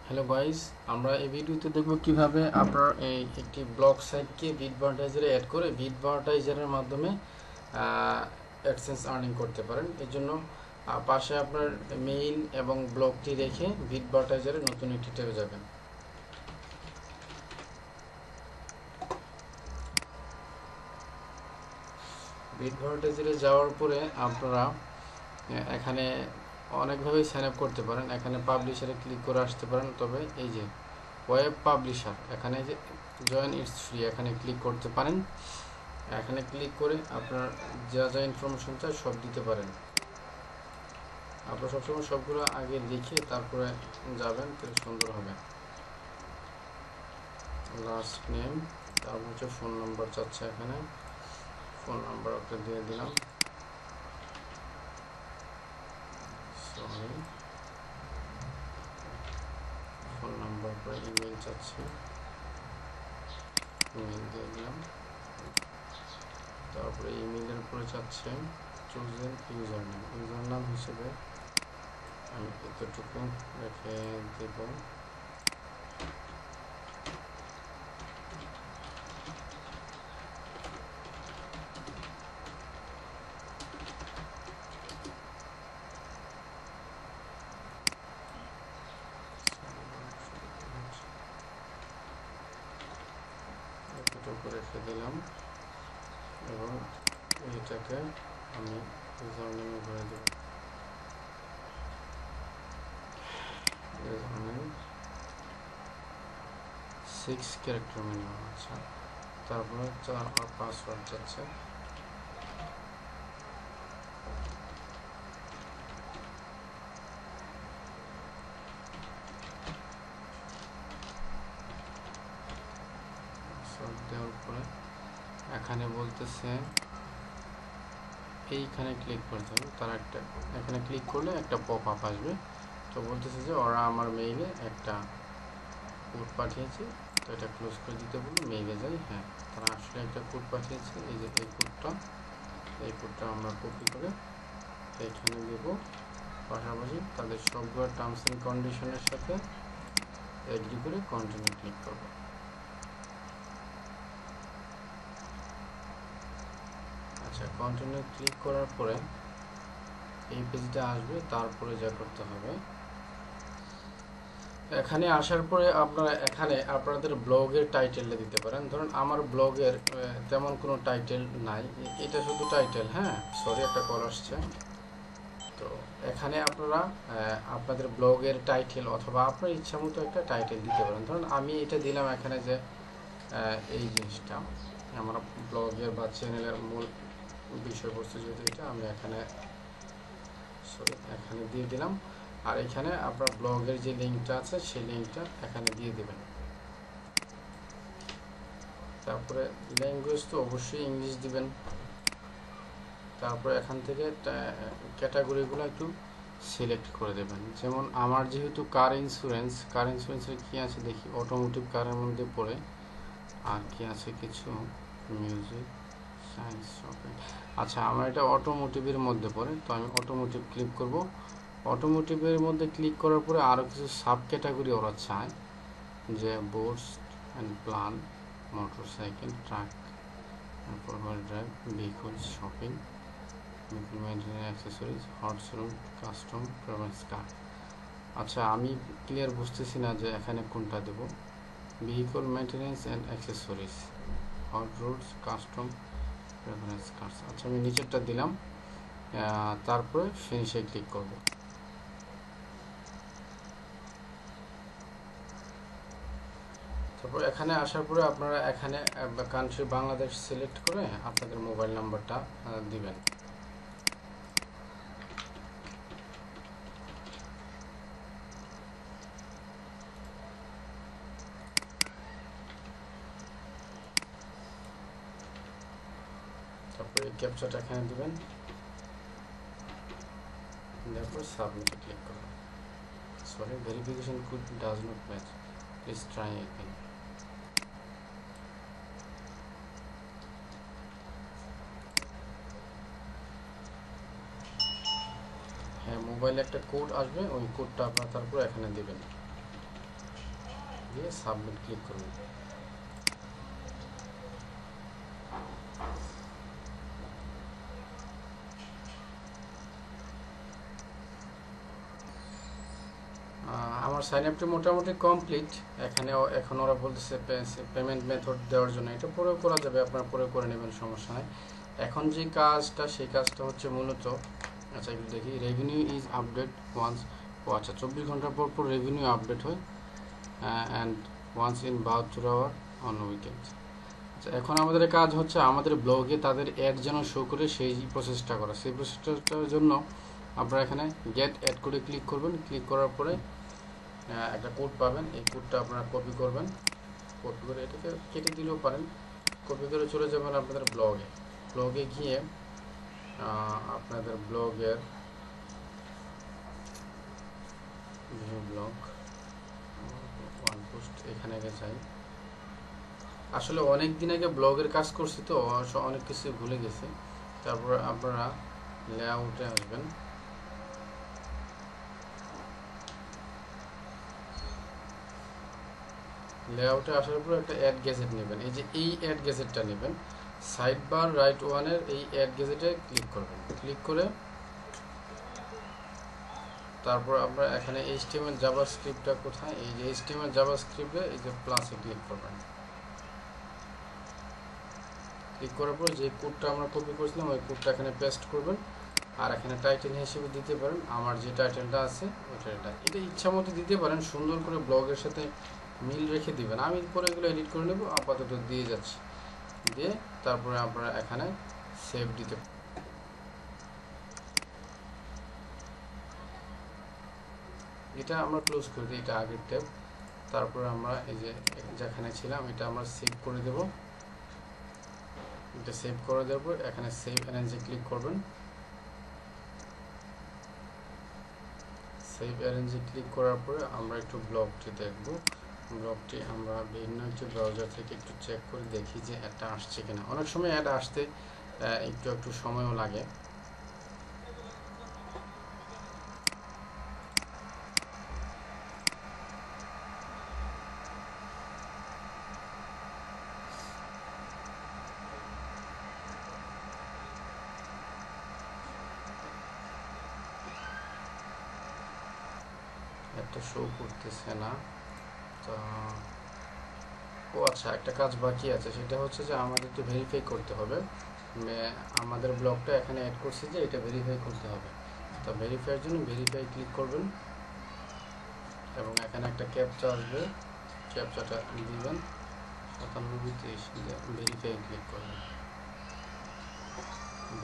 Hello guys, আমরা এই ভিডিওতে দেখব কিভাবে আপনার এই একটি ব্লগ সাইটকে বিটবার্টাইজারে অ্যাড করে বিটবার্টাইজারের মাধ্যমে অ্যাডসেন্স আর্নিং করতে পারেন। এর জন্য পাশে আপনার মেইল এবং ব্লগটি রেখে বিটবার্টাইজারে নতুন একটি ট্যাবে যাবেন। বিটবার্টাইজারে যাওয়ার পরে আপনারা এখানে অনেকভাবেই সাইন আপ করতে পারেন। এখানে পাবলিশারে ক্লিক করে আসতে পারেন, তবে এই যে ওয়েব পাবলিশার, এখানে যে জয়েন ইটস ফ্রি, এখানে ক্লিক করতে পারেন। এখানে ক্লিক করে আপনার যা যা ইনফরমেশন চাই সব দিতে পারেন। আপনার সবসময় সবগুলো আগে লিখে তারপরে যাবেন, তাহলে সুন্দর হবে। লাস্ট নেম, তারপর হচ্ছে ফোন নাম্বার চাচ্ছে, এখানে ফোন নাম্বার একটা দিয়ে দিলাম। সরি, ফোন নাম্বার পরে ইমেল চাচ্ছে, ইমেল দিয়ে দিলাম। তারপরে ইমেলের উপরে চাচ্ছে চুজেন ইউজার নাম হিসেবে আমি এতটুকু রেখে দেব। এতটুকু রেখে দিলাম এবং এইটাকে আমি ইউজার নেমে ভরে দেব। User name 6 character minimum. আচ্ছা, তারপরে পাসওয়ার্ড যাচ্ছে। পাসওয়ার্ড দেওয়ার পরে এখানে বলতেছে এইখানে ক্লিক করতে হবে। তার একটা এখানে ক্লিক করলে একটা পপ আপ আসবে। তো বলতেছে যে ওরা আমার মেইলে একটা কোড পাঠিয়েছে, তো এটা ক্লোজ করে দিতে বলে মেইলে যাই। হ্যাঁ, তারা আসলে একটা কোড পাঠিয়েছে। এই যে এই কোডটা আমরা কপি করে এইখানে দেব। পাশাপাশি তাদের সবগুলো টার্মস অ্যান্ড কন্ডিশনের সাথে এগ্রি করে কন্টিনিউ ক্লিক করব। আচ্ছা, কন্টিনিউ ক্লিক করার পরে এই পেজটা আসবে। তারপরে যা করতে হবে, এখানে আসার পরে আপনারা এখানে আপনাদের ব্লগের টাইটেলটা দিতে পারেন। ধরুন আমার ব্লগের তেমন কোনো টাইটেল নাই, এটা শুধু টাইটেল। হ্যাঁ, সরি, একটা কল আসছে। তো এখানে আপনারা আপনাদের ব্লগের টাইটেল অথবা আপনার ইচ্ছা মতো একটা টাইটেল দিতে পারেন। ধরুন আমি এটা দিলাম এখানে যে এই জিনিসটা আমার ব্লগের বা চ্যানেলের মূল বিষয়বস্তু, যেহেতু এটা আমি এখানে দিয়ে দিলাম। আর এখানে আপনার ব্লগের যে লিঙ্কটা আছে সেই লিঙ্কটা এখানে দিয়ে দেবেন। তারপরে ল্যাঙ্গুয়েজ তো অবশ্যই ইংলিশ দিবেন। তারপরে এখান থেকে ক্যাটাগরিগুলো একটু সিলেক্ট করে দেবেন। যেমন আমার যেহেতু কার ইন্স্যুরেন্সের কী আছে দেখি, অটোমোটিভ কারের মধ্যে পড়ে। আর কি আছে কিছু, মিউজিক, সায়েন্স, শপিং। আচ্ছা, আমার এটা অটোমোটিভের মধ্যে পড়ে, তো আমি অটোমোটিভ ক্লিক করব। অটোমোটিভের মধ্যে ক্লিক করার পরে আরও কিছু সাব ক্যাটাগরি ওরা চায়, যে boats and plane, motorcycle, truck, forward drive, vehicles, shopping, maintenance, accessories, hot room, custom, preference car. আচ্ছা, আমি ক্লিয়ার বুঝতেছি না যে এখানে কোনটা দেব। Vehicle maintenance and accessories, hot rods, custom, preference cars. আচ্ছা, আমি নিচেরটা দিলাম। তারপরে ফিনিশে ক্লিক করব। তারপর এখানে আসার পরে আপনারা এখানে কান্ট্রি বাংলাদেশ সিলেক্ট করে আপনাদের মোবাইল নাম্বারটা দিবেন। তারপরে ক্যাপচাটা এখানে দিবেন, তারপর সাবমিটে ক্লিক করবেন। Sorry, verification code does not match, please try again. হ্যাঁ, মোবাইলে একটা কোড আসবে, ওই কোডটা আপনার তারপর এখানে দিবেন। দিয়ে সাবমিট ক্লিক করবেন। আমার সাইন আপটি মোটামুটি কমপ্লিট। এখানে এখন ওরা বলতেছে পেমেন্ট মেথড দেওয়ার জন্য, এটা পরেও করা যাবে, আপনারা পরে করে নেবেন, সমস্যা নাই। এখন যে কাজটা, সেই কাজটা হচ্ছে মূলত, আচ্ছা একটু দেখি, রেভিনিউ ইজ আপডেট ওয়ান্স, ও আচ্ছা 24 ঘন্টা পর পর রেভিনিউ আপডেট হয় and once in 72 hour on weekends. আচ্ছা, এখন আমাদের কাজ হচ্ছে আমাদের ব্লগে তাদের অ্যাড যেন শো করে সেই প্রসেসটা করা। সেই প্রসেসটার জন্য আপনারা এখানে গেট অ্যাড করে ক্লিক করবেন। ক্লিক করার পরে একটা কোড পাবেন, এই কোডটা আপনারা কপি করবেন, কপি করে এটাকে কেটে দিলেও পারেন, কপি করে চলে যাবেন আপনাদের ব্লগে। ব্লগে গিয়ে আপনাদের ব্লগের ব্লগ ওয়ান পোস্ট এখানে যাই। আসলে অনেক দিন আগে ব্লগের কাজ করছি তো অনেক কিছু ভুলে গেছি। তারপর আপনারা লেআউটে আসবেন, লেআউটে আসার পর একটা অ্যাড গ্যাজেট নেবেন। এই যে এই অ্যাড গ্যাজেটটা নেবেন, সাইড বার রাইট ওয়ানের এই অ্যাড গ্যাজেটে ক্লিক করবেন। ক্লিক করে তারপর আমরা এখানে HTML জাভাস্ক্রিপ্টটা কোথায়, এই যে HTML জাভাস্ক্রিপ্টে এই যে প্লাসে ক্লিক করবেন। ক্লিক করার পর যে কোডটা আমরা কপি করেছিলাম ওই কোডটা এখানে পেস্ট করবেন। আর এখানে টাইটেল হিসেবে দিতে পারেন আমার যে টাইটেলটা আছে ওইটা, এটা ইচ্ছা মতো দিতে পারেন, সুন্দর করে ব্লগের সাথে মিল রেখে দিবেন। আমি পরে এগুলো এডিট করে নেব, আপাতত দিয়ে যাচ্ছি। দিয়ে তারপরে আপনারা এখানে সেভ দিতে, এটা আমরা ক্লোজ করে দিই, এটা আগের ট্যাব। তারপরে আমরা এই যে যেখানে ছিলাম এটা আমরা সেভ করে দেব। এটা সেভ করে দেওয়ার পর এখানে সেভ অ্যারেঞ্জে ক্লিক করবেন। সেভ অ্যারেঞ্জে ক্লিক করার পরে আমরা একটু ব্লগটি দেখব। ব্লগটি আমরা বিভিন্ন একটু ব্রাউজার থেকে একটু চেক করে দেখি যে অ্যাডটা আসছে কিনা। অনেক সময় অ্যাড আসতে একটু সময়ও লাগে। একটা শো করতেছে না তো, ও আচ্ছা একটা কাজ বাকি আছে, সেটা হচ্ছে যে আমাদের তো ভেরিফাই করতে হবে। আমাদের ব্লগটা এখানে অ্যাড করছি যে এটা ভেরিফাই করতে হবে। তো ভেরিফাইয়ের জন্য ভেরিফাই ক্লিক করবেন এবং এখানে একটা ক্যাপচা আসবে, ক্যাপচাটা দিবেন 97 ভেরিফাই ক্লিক করবেন।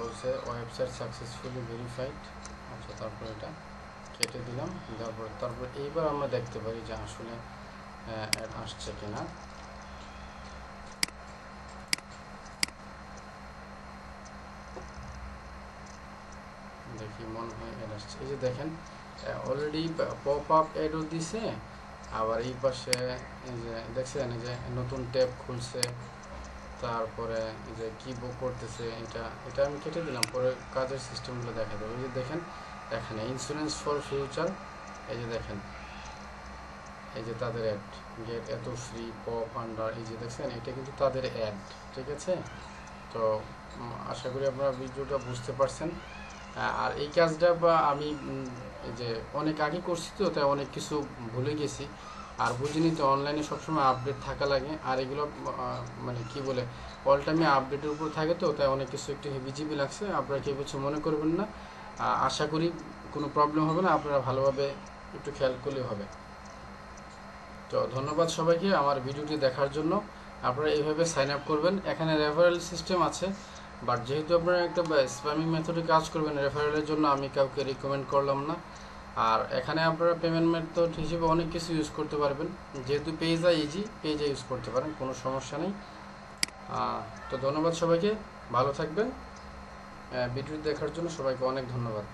বলছে ওয়েবসাইট সাকসেসফুলি ভেরিফাইড। আচ্ছা তারপর এটা কেটে দিলাম। তারপর এইবার আমরা দেখতে পারি যে আসলে অ্যাড আসছে কিনা। দেখি মনে হয় অ্যাড আসছে। এই যে দেখেন অলরেডি পপ আপ অ্যাডও দিছে, আবার এই পাশে এই যে দেখছেন এই যে নতুন ট্যাব খুলছে, তারপরে এই যে কি বুক করতেছে, এটা আমি কেটে দিলাম, পরে কাজের সিস্টেমগুলো দেখা যাবে। এই যে দেখেন এখানে ইন্স্যুরেন্স ফর ফিউচার, এই যে দেখেন এই যে তাদের অ্যাড, গেট এত ফ্রি পপ আন্ডার, এই যে দেখছেন এটা কিন্তু তাদের অ্যাড। ঠিক আছে, তো আশা করি আপনারা ভিডিওটা বুঝতে পারছেন। আর এই কাজটা আমি এই যে অনেক আগে করছি তো, তাই অনেক কিছু ভুলে গেছি আর বুঝিনি তো। অনলাইনে সবসময় আপডেট থাকা লাগে, আর এগুলো মানে কি বলে অল টাইমে আপডেটের উপর থাকে তো, তাই অনেক কিছু একটু হেভিজিবি লাগছে। আপনারা কেউ কিছু মনে করবেন না, আশা করি কোনো প্রবলেম হবে না, আপনারা ভালোভাবে একটু খেয়াল করলেই হবে। তো ধন্যবাদ সবাইকে আমার ভিডিওটি দেখার জন্য। আপনারা এইভাবে সাইন আপ করবেন। এখানে রেফারেল সিস্টেম আছে, বাট যেহেতু আপনারা একটা স্প্যামিং মেথডে কাজ করবেন, রেফারেলের জন্য আমি কাউকে রিকমেন্ড করলাম না। আর এখানে আপনারা পেমেন্ট মেথড হিসেবে অনেক কিছু ইউজ করতে পারবেন, যেহেতু পেজা ইজি, পেজে ইউজ করতে পারেন, কোনো সমস্যা নেই। তো ধন্যবাদ সবাইকে, ভালো থাকবেন। ভিডিও দেখার জন্য সবাইকে অনেক ধন্যবাদ।